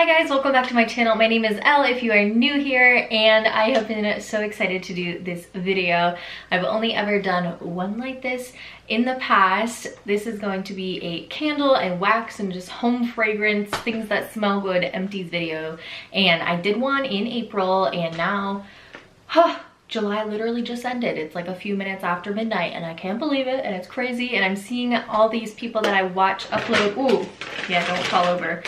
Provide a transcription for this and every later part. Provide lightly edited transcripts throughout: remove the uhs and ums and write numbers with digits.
Hi guys, welcome back to my channel. My name is Elle if you are new here, and I have been so excited to do this video. I've only ever done one like this in the past. This is going to be a candle and wax and just home fragrance, things that smell good, empties video. And I did one in April, and now, July literally just ended. It's like a few minutes after midnight and I can't believe it, and it's crazy. And I'm seeing all these people that I watch upload. Ooh, yeah, don't fall over.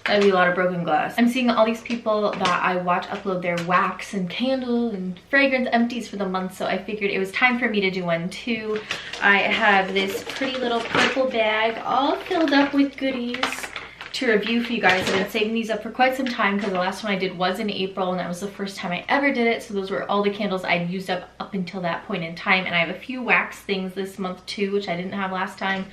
That'd be a lot of broken glass. I'm seeing all these people that I watch upload their wax and candle and fragrance empties for the month, so I figured it was time for me to do one too. I have this pretty little purple bag all filled up with goodies to review for you guys. I've been saving these up for quite some time because the last one I did was in April, and that was the first time I ever did it. So those were all the candles I'd used up until that point in time. And I have a few wax things this month too, which I didn't have last time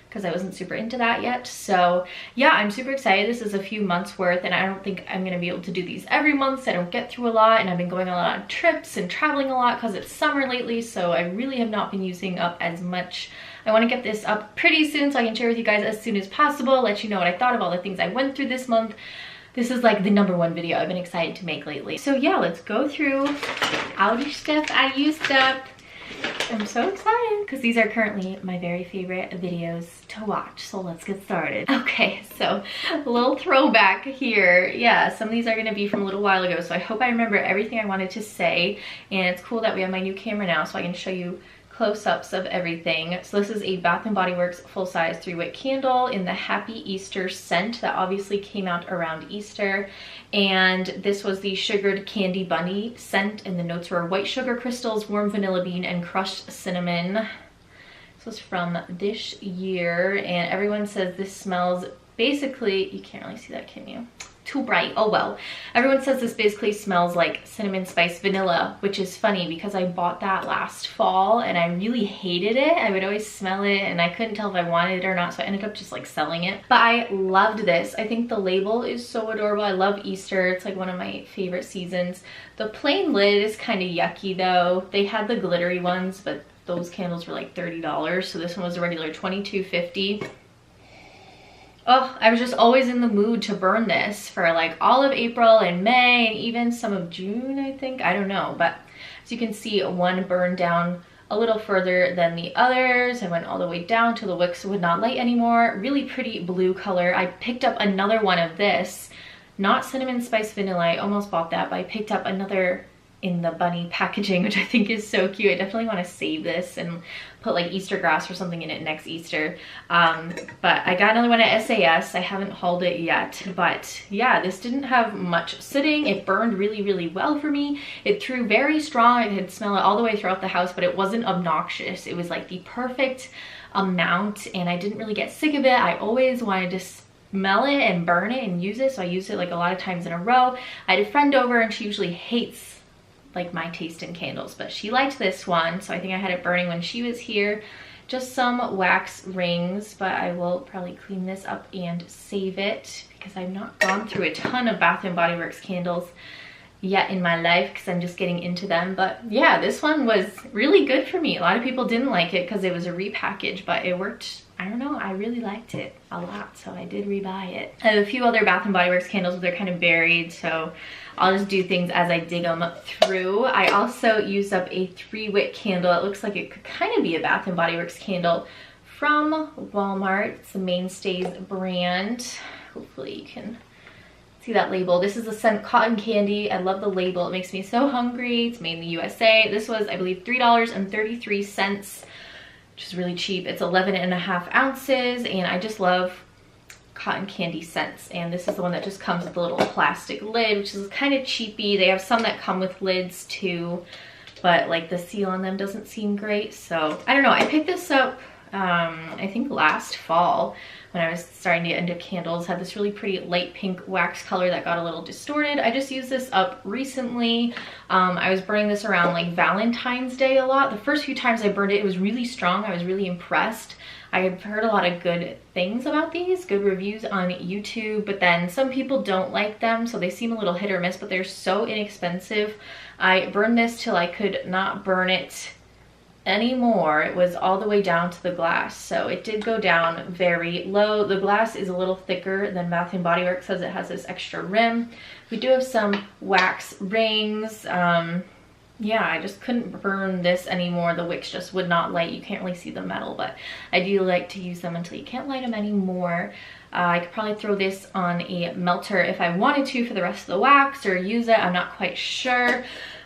because I wasn't super into that yet. So yeah, I'm super excited. This is a few months worth, and I don't think I'm gonna be able to do these every month, so I don't get through a lot. And I've been going on a lot of trips and traveling a lot because it's summer lately, so I really have not been using up as much. I want to get this up pretty soon so I can share with you guys as soon as possible, let you know what I thought of all the things I went through this month. This is like the #1 video I've been excited to make lately. So yeah, let's go through all the stuff I used up. I'm so excited because these are currently my very favorite videos to watch. So let's get started. Okay, so a little throwback here. Yeah, some of these are going to be from a little while ago, so I hope I remember everything I wanted to say. And it's cool that we have my new camera now so I can show you close-ups of everything. So this is a Bath & Body Works full-size 3-wick candle in the Happy Easter scent that obviously came out around Easter. And this was the Sugared Candy Bunny scent, and the notes were white sugar crystals, warm vanilla bean, and crushed cinnamon. This was from this year, and everyone says this smells basically, you can't really see that, can you? Too bright. Oh well. Everyone says this basically smells like cinnamon spice vanilla, which is funny because I bought that last fall and I really hated it. I would always smell it and I couldn't tell if I wanted it or not, so I ended up just like selling it. But I loved this. I think the label is so adorable. I love Easter. It's like one of my favorite seasons. The plain lid is kind of yucky though. They had the glittery ones, but those candles were like $30, so this one was a regular $22.50. Oh, I was just always in the mood to burn this for like all of April and May and even some of June, I think. I don't know, but as you can see, one burned down a little further than the others. I went all the way down till the wicks would not light anymore. Really pretty blue color. I picked up another one of this, not cinnamon spice vanilla. I almost bought that, but I picked up another in the bunny packaging, which I think is so cute. I definitely want to save this and put like Easter grass or something in it next Easter. But I got another one at SAS. I haven't hauled it yet, but yeah, this didn't have much sitting. It burned really, really well for me. It threw very strong. I could smell it all the way throughout the house, but it wasn't obnoxious. It was like the perfect amount, and I didn't really get sick of it. I always wanted to smell it and burn it and use it, so I used it like a lot of times in a row. I had a friend over and she usually hates like my taste in candles, but she liked this one, so I think I had it burning when she was here. Just some wax rings, but I will probably clean this up and save it because I've not gone through a ton of Bath & Body Works candles yet in my life because I'm just getting into them. But yeah, this one was really good for me. A lot of people didn't like it because it was a repackage, but it worked. I don't know, I really liked it a lot, so I did rebuy it. I have a few other Bath & Body Works candles, but they're kind of buried, so I'll just do things as I dig them through. I also used up a 3-wick candle. It looks like it could kind of be a Bath & Body Works candle from Walmart. It's the Mainstays brand. Hopefully you can see that label. This is the scent Cotton Candy. I love the label. It makes me so hungry. It's made in the USA. This was, I believe, $3.33, which is really cheap. It's 11.5 ounces, and I just love cotton candy scents. And this is the one that just comes with a little plastic lid, which is kind of cheapy. They have some that come with lids too, but like the seal on them doesn't seem great. So I don't know, I picked this up I think last fall when I was starting to get into candles. Had this really pretty light pink wax color that got a little distorted. I just used this up recently. I was burning this around like Valentine's Day a lot. The first few times I burned it, it was really strong. I was really impressed. I've heard a lot of good things about these, good reviews on YouTube, but then some people don't like them, so they seem a little hit or miss, but they're so inexpensive. I burned this till I could not burn it anymore. It was all the way down to the glass, so it did go down very low. The glass is a little thicker than Bath & Body Works, as it has this extra rim. We do have some wax rings. Yeah, I just couldn't burn this anymore. The wicks just would not light. You can't really see the metal, but I do like to use them until you can't light them anymore. I could probably throw this on a melter if I wanted to for the rest of the wax, or use it. I'm not quite sure.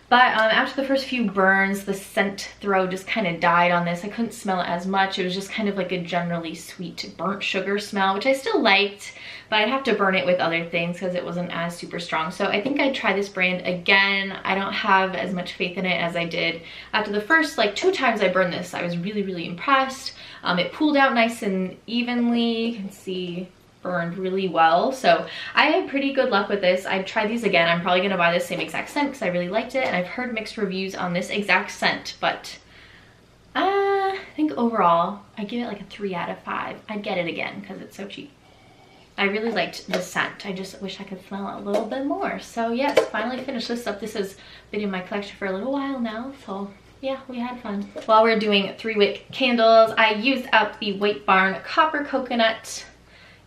But after the first few burns, the scent throw just kind of died on this. I couldn't smell it as much. It was just kind of like a generally sweet burnt sugar smell, which I still liked, but I'd have to burn it with other things because it wasn't as super strong. So I think I'd try this brand again. I don't have as much faith in it as I did after the first like 2 times I burned this. I was really, really impressed. It pooled out nice and evenly. You can see burned really well, so I had pretty good luck with this. I'd try these again. I'm probably gonna buy the same exact scent because I really liked it, and I've heard mixed reviews on this exact scent, but I think overall I give it like a 3 out of 5. I'd get it again because it's so cheap. I really liked the scent. I just wish I could smell it a little bit more. So yes, finally finished this up. This has been in my collection for a little while now, so yeah, we had fun. While we're doing 3-wick candles, I used up the White Barn Copper Coconut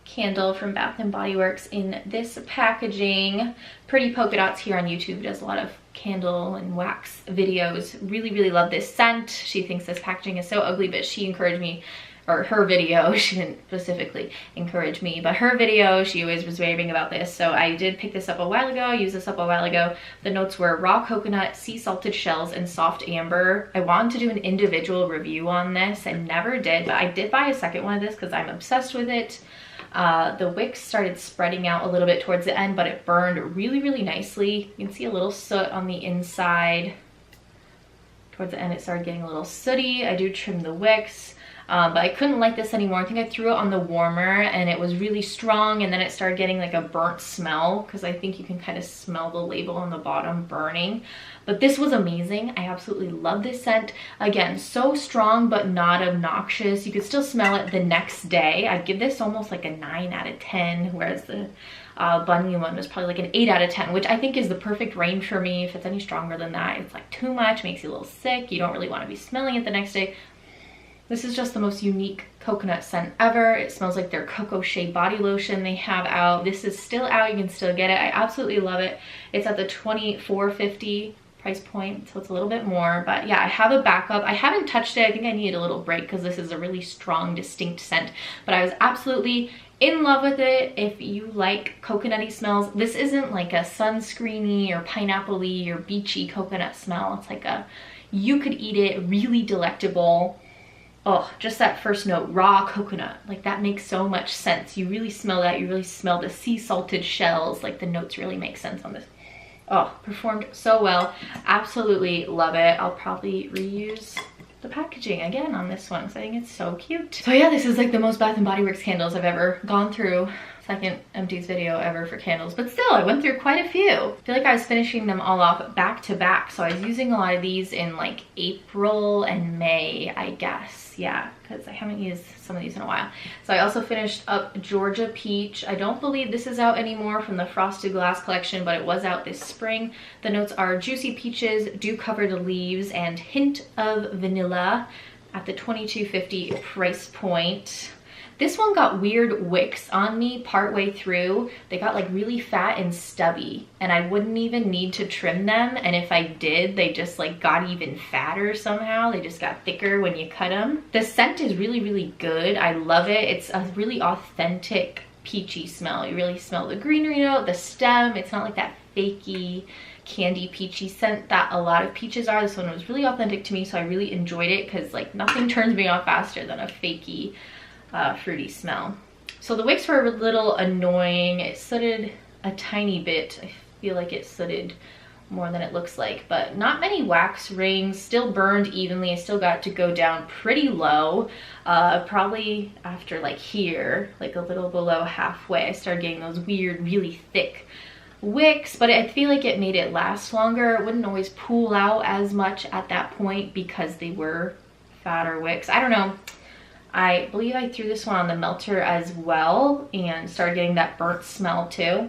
candle from Bath & Body Works in this packaging. Pretty Polka Dots here on YouTube does a lot of candle and wax videos. Really, really love this scent. She thinks this packaging is so ugly, but she encouraged me, or her video, she didn't specifically encourage me, but her video, she always was raving about this. So I did pick this up a while ago, used this up a while ago. The notes were raw coconut, sea salted shells, and soft amber. I wanted to do an individual review on this. I never did, but I did buy a second one of this because I'm obsessed with it. The wicks started spreading out a little bit towards the end, but it burned really, really nicely. You can see a little soot on the inside. Towards the end, it started getting a little sooty. I do trim the wicks, but I couldn't light this anymore. I think I threw it on the warmer and it was really strong, and then it started getting like a burnt smell because I think you can kind of smell the label on the bottom burning. But this was amazing. I absolutely love this scent. Again, so strong but not obnoxious. You could still smell it the next day. I'd give this almost like a 9 out of 10, whereas the Bunny one was probably like an 8 out of 10, which I think is the perfect range for me. If it's any stronger than that, it's like too much, makes you a little sick. You don't really want to be smelling it the next day. This is just the most unique coconut scent ever. It smells like their Cocoa Shea body lotion they have out. This is still out. You can still get it. I absolutely love it. It's at the $24.50 price point, so it's a little bit more, but yeah, I have a backup. I haven't touched it. I think I need a little break because this is a really strong, distinct scent, but I was absolutely in love with it. If you like coconutty smells, this isn't like a sunscreeny or pineapple-y or beachy coconut smell. It's like a, you could eat it, really delectable. Oh, just that first note, raw coconut, like that makes so much sense. You really smell that. You really smell the sea salted shells. Like the notes really make sense on this. Oh, performed so well. Absolutely love it. I'll probably reuse the packaging again on this one because I think it's so cute. So yeah, this is like the most Bath & Body Works candles I've ever gone through. Second Empties video ever for candles, but still I went through quite a few. I feel like I was finishing them all off back to back, so I was using a lot of these in like April and May, I guess. Yeah, because I haven't used some of these in a while. So I also finished up Georgia Peach. I don't believe this is out anymore from the Frosted Glass collection, but it was out this spring. The notes are juicy peaches, dew-covered leaves, and hint of vanilla at the $22.50 price point. This one got weird wicks on me partway through. They got like really fat and stubby, and I wouldn't even need to trim them. And if I did, they just like got even fatter somehow. They just got thicker when you cut them. The scent is really, really good. I love it. It's a really authentic peachy smell. You really smell the greenery note, the stem. It's not like that fakey candy peachy scent that a lot of peaches are. This one was really authentic to me, so I really enjoyed it because like nothing turns me off faster than a fakey fruity smell. So the wicks were a little annoying. It sooted a tiny bit. I feel like it sooted more than it looks like, but not many wax rings. Still burned evenly. I still got to go down pretty low. Probably after like here, like a little below halfway, I started getting those weird, really thick wicks, but I feel like it made it last longer. It wouldn't always pool out as much at that point because they were fatter wicks. I don't know. I believe I threw this one on the melter as well and started getting that burnt smell too.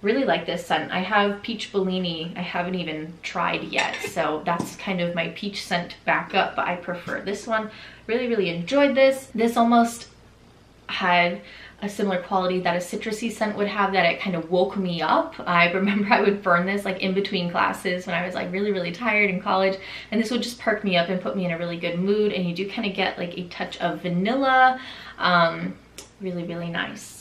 Really like this scent. I have Peach Bellini. I haven't even tried yet, so that's kind of my peach scent backup, but I prefer this one. Really enjoyed this. This almost had a similar quality that a citrusy scent would have, that it kind of woke me up. I remember I would burn this like in between classes when I was like really tired in college, and this would just perk me up and put me in a really good mood. And you do kind of get like a touch of vanilla. Really nice.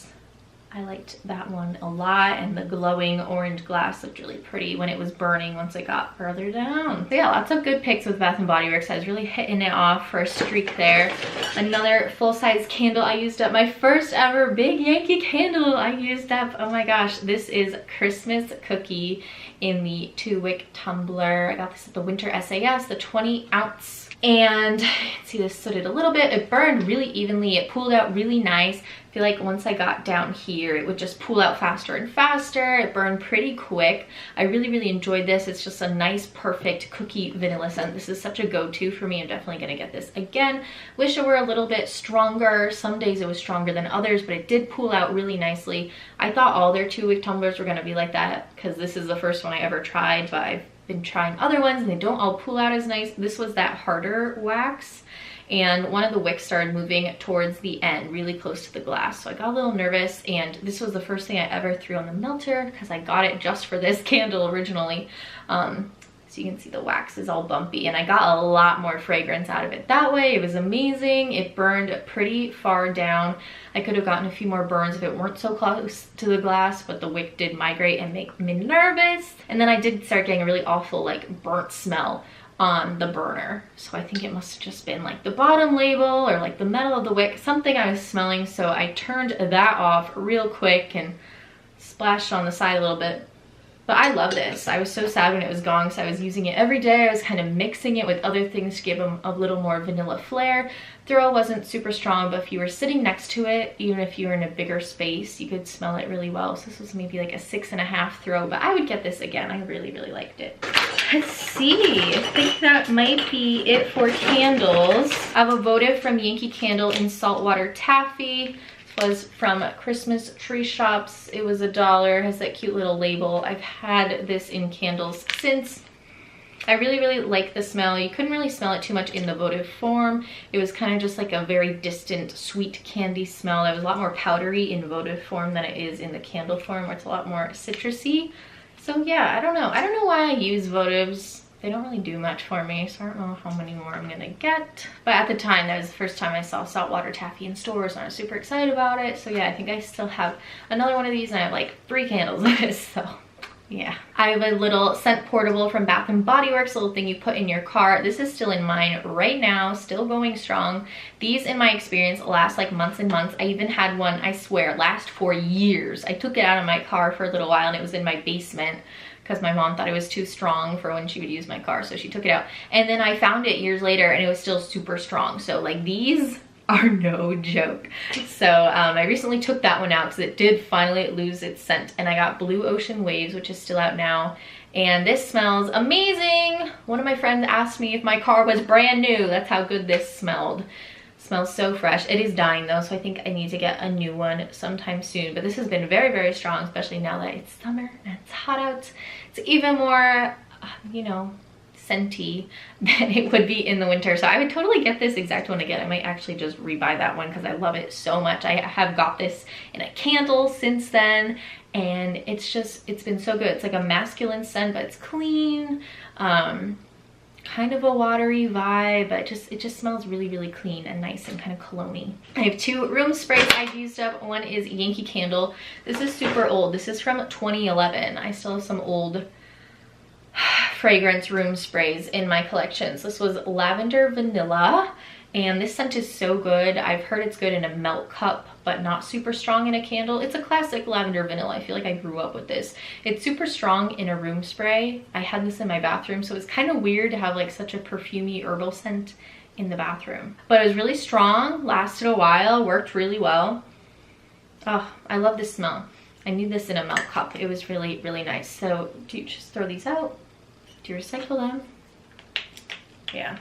I liked that one a lot, and the glowing orange glass looked really pretty when it was burning once it got further down. So yeah, lots of good picks with Bath & Body Works. I was really hitting it off for a streak there. Another full-size candle I used up. My first ever big Yankee Candle I used up. Oh my gosh, this is Christmas Cookie in the 2-wick tumbler. I got this at the Winter SAS, the 20 ounce. And see, this sooted a little bit. It burned really evenly. It pooled out really nice. I feel like once I got down here, it would just pool out faster and faster. It burned pretty quick. I really enjoyed this. It's just a nice, perfect cookie vanilla scent. This is such a go-to for me. I'm definitely gonna get this again. Wish it were a little bit stronger. Some days it was stronger than others, but it did pool out really nicely. I thought all their 2-wick tumblers were gonna be like that because this is the first one I ever tried, but I've been trying other ones and they don't all pull out as nice. This was that harder wax, and one of the wicks started moving towards the end, really close to the glass. So I got a little nervous, and this was the first thing I ever threw on the melter because I got it just for this candle originally. So you can see the wax is all bumpy, and I got a lot more fragrance out of it that way. It was amazing. It burned pretty far down. I could have gotten a few more burns if it weren't so close to the glass, but the wick did migrate and make me nervous. And then I did start getting a really awful like burnt smell on the burner. So I think it must have just been like the bottom label or like the metal of the wick, something I was smelling. So I turned that off real quick and splashed on the side a little bit. But I love this. I was so sad when it was gone because I was using it every day. I was kind of mixing it with other things to give them a little more vanilla flair. Throw wasn't super strong, but if you were sitting next to it, even if you were in a bigger space, you could smell it really well. So this was maybe like a 6.5 throw, but I would get this again. I really liked it. Let's see. I think that might be it for candles. I have a votive from Yankee Candle in Saltwater Taffy. Was from Christmas Tree Shops. It was $1, has that cute little label. I've had this in candles since. I really like the smell. You couldn't really smell it too much in the votive form. It was kind of just like a very distant sweet candy smell. It was a lot more powdery in votive form than it is in the candle form, where it's a lot more citrusy. So yeah, I don't know why I use votives. They don't really do much for me, so I don't know how many more I'm gonna get. But at the time, that was the first time I saw saltwater taffy in stores, and I was super excited about it. So yeah, I think I still have another one of these, and I have like 3 candles of this, so yeah. I have a little scent portable from Bath & Body Works, a little thing you put in your car. This is still in mine right now, still going strong. These, in my experience, last like months and months. I even had one, I swear, last for years. I took it out of my car for a little while, and it was in my basement, because my mom thought it was too strong for when she would use my car, so she took it out. And then I found it years later, and it was still super strong. So like, these are no joke. So I recently took that one out because it did finally lose its scent, and I got Blue Ocean Waves, which is still out now, and this smells amazing. One of my friends asked me if my car was brand new. That's how good this smelled. Smells so fresh. It is dying though, so I think I need to get a new one sometime soon. But this has been very strong, especially now that it's summer and it's hot out. It's even more, you know, scenty than it would be in the winter. So I would totally get this exact one again. I might actually just rebuy that one because I love it so much. I have got this in a candle since then, and it's been so good. It's like a masculine scent, but it's clean. Kind of a watery vibe, but it just smells really clean and nice and kind of cologne-y. I have 2 room sprays I've used up. One is Yankee Candle. This is super old. This is from 2011. I still have some old fragrance room sprays in my collections. This was Lavender Vanilla, and this scent is so good. I've heard it's good in a melt cup, but not super strong in a candle. It's a classic lavender vanilla. I feel like I grew up with this. It's super strong in a room spray. I had this in my bathroom, so it's kind of weird to have like such a perfumey herbal scent in the bathroom. But it was really strong, lasted a while, worked really well. Oh, I love this smell. I need this in a melt cup. It was really nice. So do you just throw these out? Do you recycle them? Yeah.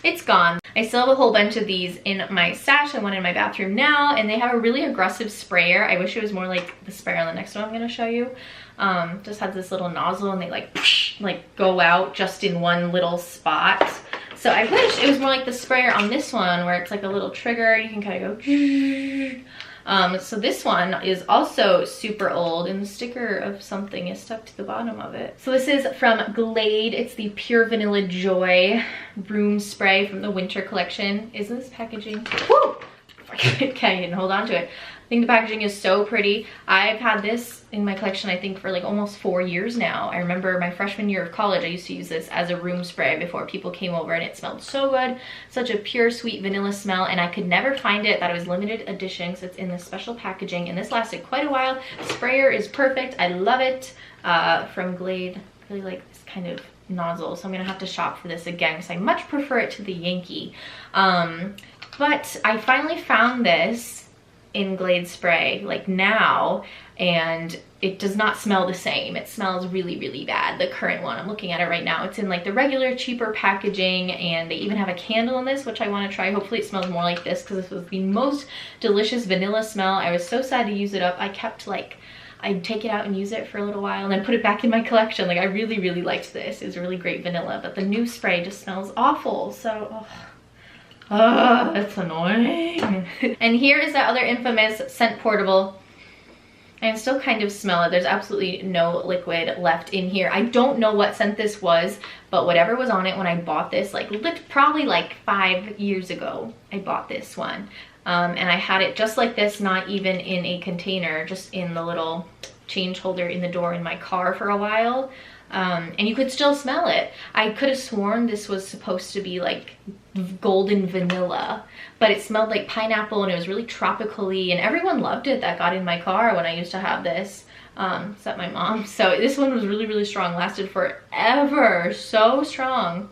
It's gone. I still have a whole bunch of these in my stash and one in my bathroom now, and they have a really aggressive sprayer. I wish it was more like the sprayer on the next one I'm gonna show you. Just has this little nozzle and they like go out just in one little spot. So I wish it was more like the sprayer on this one where it's like a little trigger. You can kind of go. So this one is also super old and the sticker of something is stuck to the bottom of it. So this is from Glade. It's the Pure Vanilla Joy Room Spray from the winter collection. Isn't this packaging? Woo! Okay, and hold on to it. I think the packaging is so pretty. I've had this in my collection, I think, for like almost 4 years now. I remember my freshman year of college, I used to use this as a room spray before people came over, and it smelled so good. Such a pure, sweet vanilla smell, and I could never find it. That it was limited edition, so it's in this special packaging, and this lasted quite a while. The sprayer is perfect. I love it. From Glade. I really like this kind of nozzle, so I'm gonna have to shop for this again because I much prefer it to the Yankee. But I finally found this in Glade spray like now, and it does not smell the same. It smells really, really bad. The current one, I'm looking at it right now, it's in like the regular cheaper packaging, and they even have a candle in this, which I want to try. Hopefully it smells more like this, because this was the most delicious vanilla smell. I was so sad to use it up. I kept like, I'd take it out and use it for a little while and then put it back in my collection. Like I really, really liked this. It was really great vanilla, but the new spray just smells awful. So that's annoying. And here is that other infamous scent portable. I can still kind of smell it. There's absolutely no liquid left in here. I don't know what scent this was, but whatever was on it when I bought this, like probably like 5 years ago, I bought this one. And I had it just like this, not even in a container, just in the little change holder in the door in my car for a while. And you could still smell it. I could have sworn this was supposed to be like golden vanilla, but it smelled like pineapple and it was really tropically, and everyone loved it that got in my car when I used to have this, except my mom. So this one was really, really strong, lasted forever, so strong.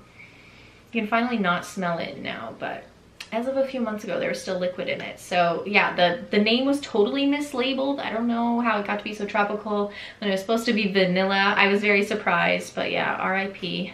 You can finally not smell it now, but as of a few months ago, there was still liquid in it. So yeah, the name was totally mislabeled. I don't know how it got to be so tropical when it was supposed to be vanilla. I was very surprised, but yeah, RIP.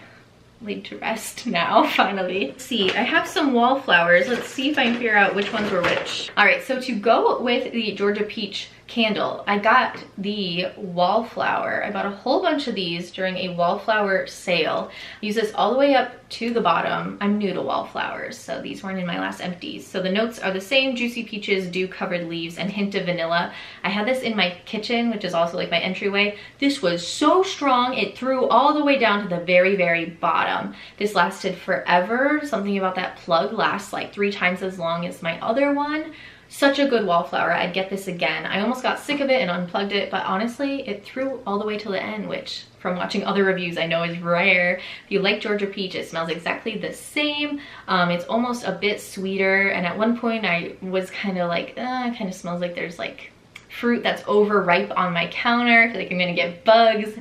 Laid to rest now, finally. Let's see, I have some wallflowers. Let's see if I can figure out which ones were which. All right, so to go with the Georgia Peach candle, I got the Wallflower. I bought a whole bunch of these during a Wallflower sale. I use this all the way up to the bottom. I'm new to Wallflowers, so these weren't in my last empties. So the notes are the same: juicy peaches, dew-covered leaves, and hint of vanilla. I had this in my kitchen, which is also like my entryway. This was so strong, it threw all the way down to the very, very bottom. This lasted forever. Something about that plug lasts like 3 times as long as my other one. Such a good Wallflower. I'd get this again. I almost got sick of it and unplugged it, but honestly, it threw all the way to the end, which from watching other reviews I know is rare. If you like Georgia Peach, it smells exactly the same. It's almost a bit sweeter, and at one point I was kind of like, it kind of smells like there's like fruit that's overripe on my counter. I feel like I'm gonna get bugs.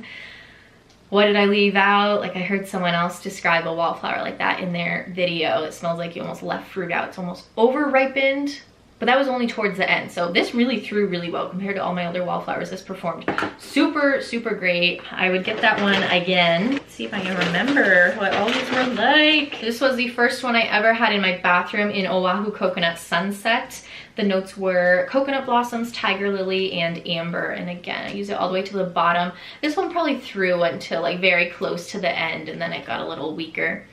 What did I leave out? Like I heard someone else describe a Wallflower like that in their video. It smells like you almost left fruit out. It's almost over-ripened. But that was only towards the end. So this really threw really well compared to all my other Wallflowers. This performed super, super great. I would get that one again. Let's see if I can remember what all these were like. This was the first one I ever had in my bathroom in Oahu Coconut Sunset. The notes were coconut blossoms, tiger lily, and amber. And again, I use it all the way to the bottom. This one probably threw until like very close to the end, and then it got a little weaker.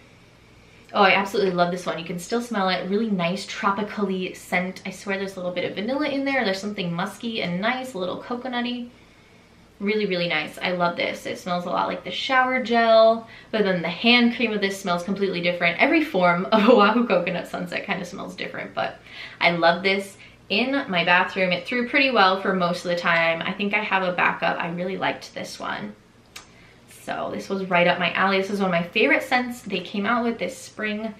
Oh, I absolutely love this one. You can still smell it. Really nice tropically scent. I swear there's a little bit of vanilla in there. There's something musky and nice, a little coconutty. Really, really nice. I love this. It smells a lot like the shower gel, but then the hand cream of this smells completely different. Every form of Oahu Coconut Sunset kind of smells different, but I love this in my bathroom. It threw pretty well for most of the time. I think I have a backup. I really liked this one. So this was right up my alley. This is one of my favorite scents they came out with this spring/summer.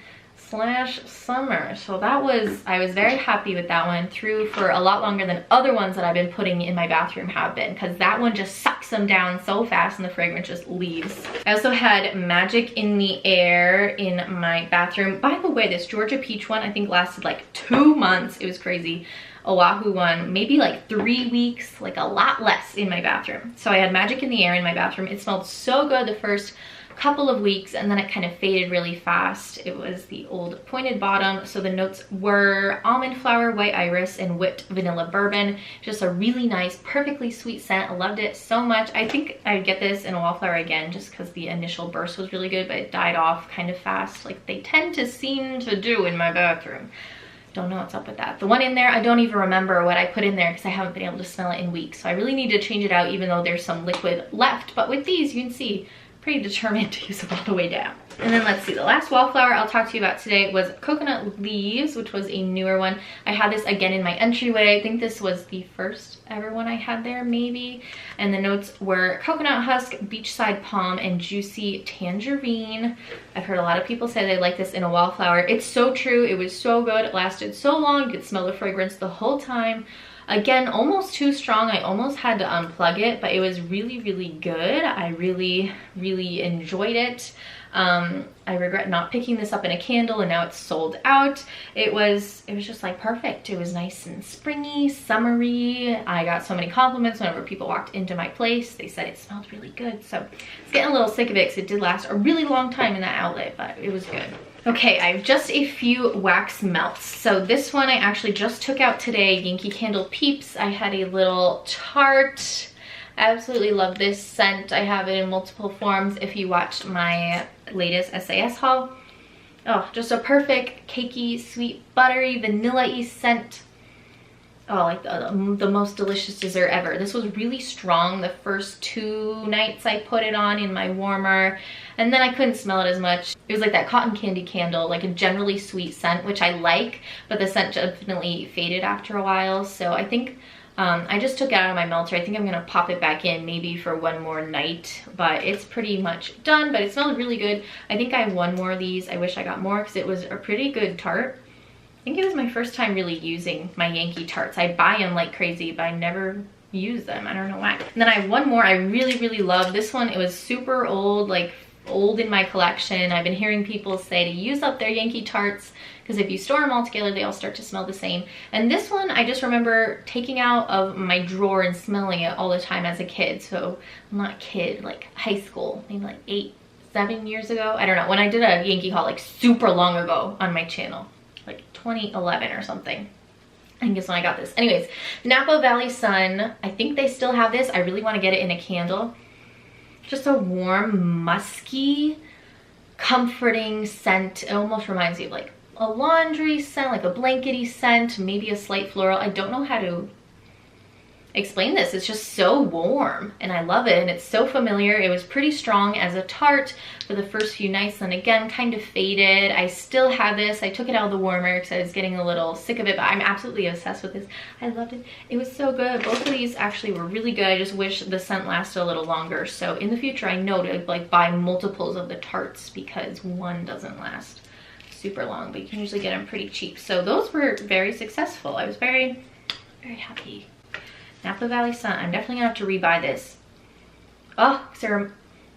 So that was, I was very happy with that one. Through for a lot longer than other ones that I've been putting in my bathroom have been, because that one just sucks them down so fast and the fragrance just leaves. I also had Magic in the Air in my bathroom. By the way, this Georgia Peach one I think lasted like 2 months. It was crazy. Oahu one, maybe like 3 weeks, like a lot less in my bathroom. So I had Magic in the Air in my bathroom. It smelled so good the first couple of weeks, and then it kind of faded really fast. It was the old pointed bottom. So the notes were almond flower, white iris, and whipped vanilla bourbon. Just a really nice, perfectly sweet scent. I loved it so much. I think I'd get this in a Wallflower again just because the initial burst was really good, but it died off kind of fast, like they tend to seem to do in my bathroom. Don't know what's up with that. The one in there, I don't even remember what I put in there because I haven't been able to smell it in weeks. So I really need to change it out, even though there's some liquid left. But with these, you can see, pretty determined to use them all the way down. And then let's see, the last Wallflower I'll talk to you about today was Coconut Leaves, which was a newer one. I had this again in my entryway. I think this was the first ever one I had there, maybe. And the notes were coconut husk, beachside palm, and juicy tangerine. I've heard a lot of people say they like this in a Wallflower. It's so true. It was so good. It lasted so long. You could smell the fragrance the whole time. Again, almost too strong. I almost had to unplug it, but it was really, really good. I really, really enjoyed it. I regret not picking this up in a candle, and now it's sold out. It was just like perfect. It was nice and springy, summery. I got so many compliments whenever people walked into my place. They said it smelled really good. So I was getting a little sick of it because it did last a really long time in that outlet, but it was good. Okay, I have just a few wax melts. So this one I actually just took out today, Yankee Candle Peeps. I had a little tart. I absolutely love this scent. I have it in multiple forms if you watched my latest SAS haul. Oh, just a perfect cakey, sweet, buttery, vanilla-y scent. Oh, like the most delicious dessert ever. This was really strong the first 2 nights I put it on in my warmer, and then I couldn't smell it as much. It was like that cotton candy candle, like a generally sweet scent, which I like, but the scent definitely faded after a while. So I think I just took it out of my melter. I think I'm gonna pop it back in maybe for one more night, but it's pretty much done. But it smelled really good. I think I have one more of these. I wish I got more because it was a pretty good tart. I think it was my first time really using my Yankee tarts. I buy them like crazy, but I never use them. I don't know why. And then I have one more I really, really love. This one, it was super old, like old in my collection. I've been hearing people say to use up their Yankee tarts because if you store them all together, they all start to smell the same. And this one, I just remember taking out of my drawer and smelling it all the time as a kid. So I'm not a kid, like high school, maybe like 8, 7 years ago. I don't know, when I did a Yankee haul like super long ago on my channel. Like 2011 or something. I think it's when I got this. Anyways, Napa Valley Sun. I think they still have this. I really want to get it in a candle. Just a warm, musky, comforting scent. It almost reminds me of like a laundry scent, like a blankety scent, maybe a slight floral. I don't know how to explain this. It's just so warm and I love it, and it's so familiar. It was pretty strong as a tart for the first few nights, then again kind of faded. I still have this. I took it out of the warmer because I was getting a little sick of it, but I'm absolutely obsessed with this. I loved it. It was so good. Both of these actually were really good. I just wish the scent lasted a little longer. So in the future I know to like buy multiples of the tarts because one doesn't last super long, but you can usually get them pretty cheap. So those were very successful. I was very, very happy. Napa Valley Sun. I'm definitely gonna have to rebuy this. Oh, Sarah,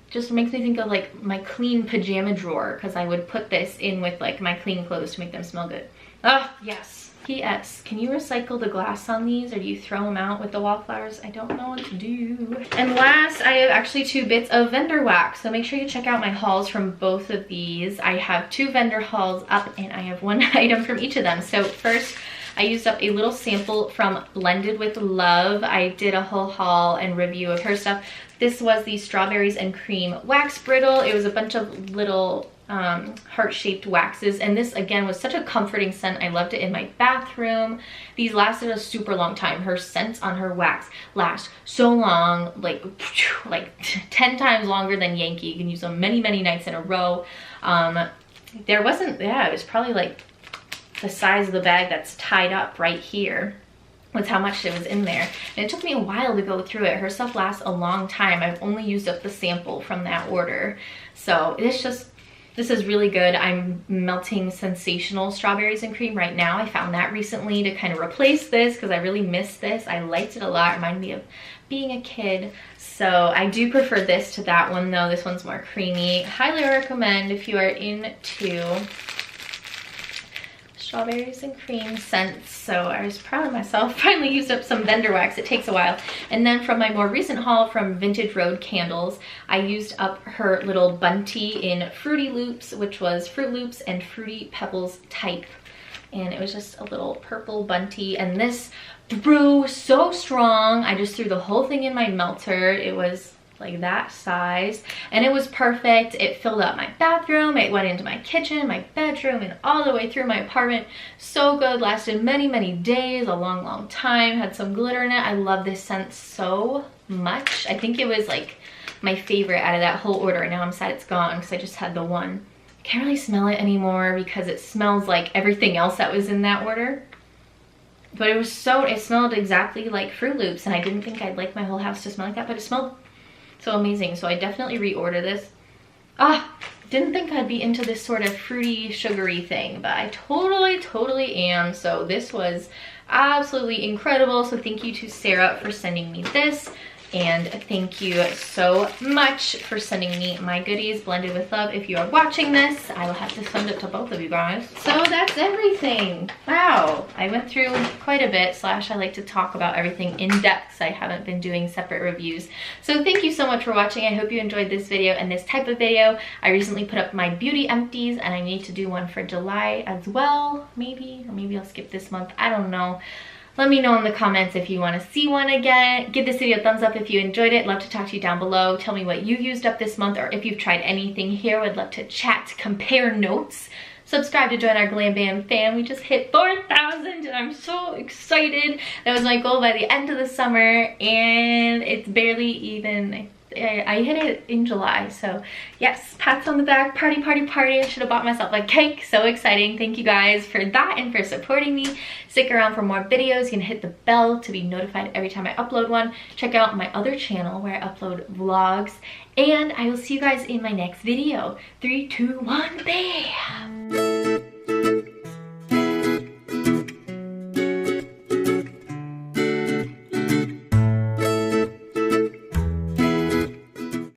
just makes me think of like my clean pajama drawer because I would put this in with like my clean clothes to make them smell good. Oh, yes. P.S. Can you recycle the glass on these, or do you throw them out with the Wallflowers? I don't know what to do. And last, I have actually 2 bits of vendor wax. So make sure you check out my hauls from both of these. I have 2 vendor hauls up and I have 1 item from each of them. So first, I used up a little sample from Blended with Love. I did a whole haul and review of her stuff. This was the Strawberries and Cream Wax Brittle. It was a bunch of little heart-shaped waxes, and this again was such a comforting scent. I loved it in my bathroom. These lasted a super long time. Her scents on her wax last so long, like 10 times longer than Yankee. You can use them many, many nights in a row. There wasn't, yeah, it was probably like the size of the bag that's tied up right here with how much it was in there. And it took me a while to go through it. Her stuff lasts a long time. I've only used up the sample from that order. So it's just, this is really good. I'm melting Sensational Strawberries and Cream right now. I found that recently to kind of replace this because I really missed this. I liked it a lot. It reminded me of being a kid. So I do prefer this to that one though. This one's more creamy. Highly recommend if you are into strawberries and cream scents. So I was proud of myself. Finally used up some vendor wax. It takes a while. And then from my more recent haul from Vintage Road Candles, I used up her little bunty in Fruity Loops, which was Fruit Loops and Fruity Pebbles type. And it was just a little purple bunty. And this brew so strong. I just threw the whole thing in my melter. It was like that size, and it was perfect. It filled up my bathroom, it went into my kitchen, my bedroom, and all the way through my apartment. So good, lasted many days, a long time, had some glitter in it. I love this scent so much. I think it was like my favorite out of that whole order, and now I'm sad it's gone because I just had the one. Can't really smell it anymore because it smells like everything else that was in that order. But it smelled exactly like Fruit Loops, and I didn't think I'd like my whole house to smell like that, but it smelled so amazing. So I definitely reorder this. Didn't think I'd be into this sort of fruity, sugary thing, but I totally am. So this was absolutely incredible. So thank you to Sarah for sending me this. And thank you so much for sending me my goodies blended with love. If you are watching this, I will have to send it to both of you guys. So that's everything. Wow, I went through quite a bit, / I like to talk about everything in depth because I haven't been doing separate reviews. So thank you so much for watching. I hope you enjoyed this video and this type of video. I recently put up my beauty empties, and I need to do one for July as well, maybe, or maybe I'll skip this month. I don't know. Let me know in the comments if you want to see one again. Give this video a thumbs up if you enjoyed it. Love to talk to you down below. Tell me what you used up this month, or if you've tried anything here. Would love to chat, compare notes. Subscribe to join our GlamBAM fam. We just hit 4,000 and I'm so excited. That was my goal by the end of the summer, and it's barely even, I hit it in July. So yes, pats on the back, party. I should have bought myself a cake. So exciting. Thank you guys for that and for supporting me. Stick around for more videos. You can hit the bell to be notified every time I upload one. Check out my other channel where I upload vlogs, and I will see you guys in my next video. 3, 2, 1, bam!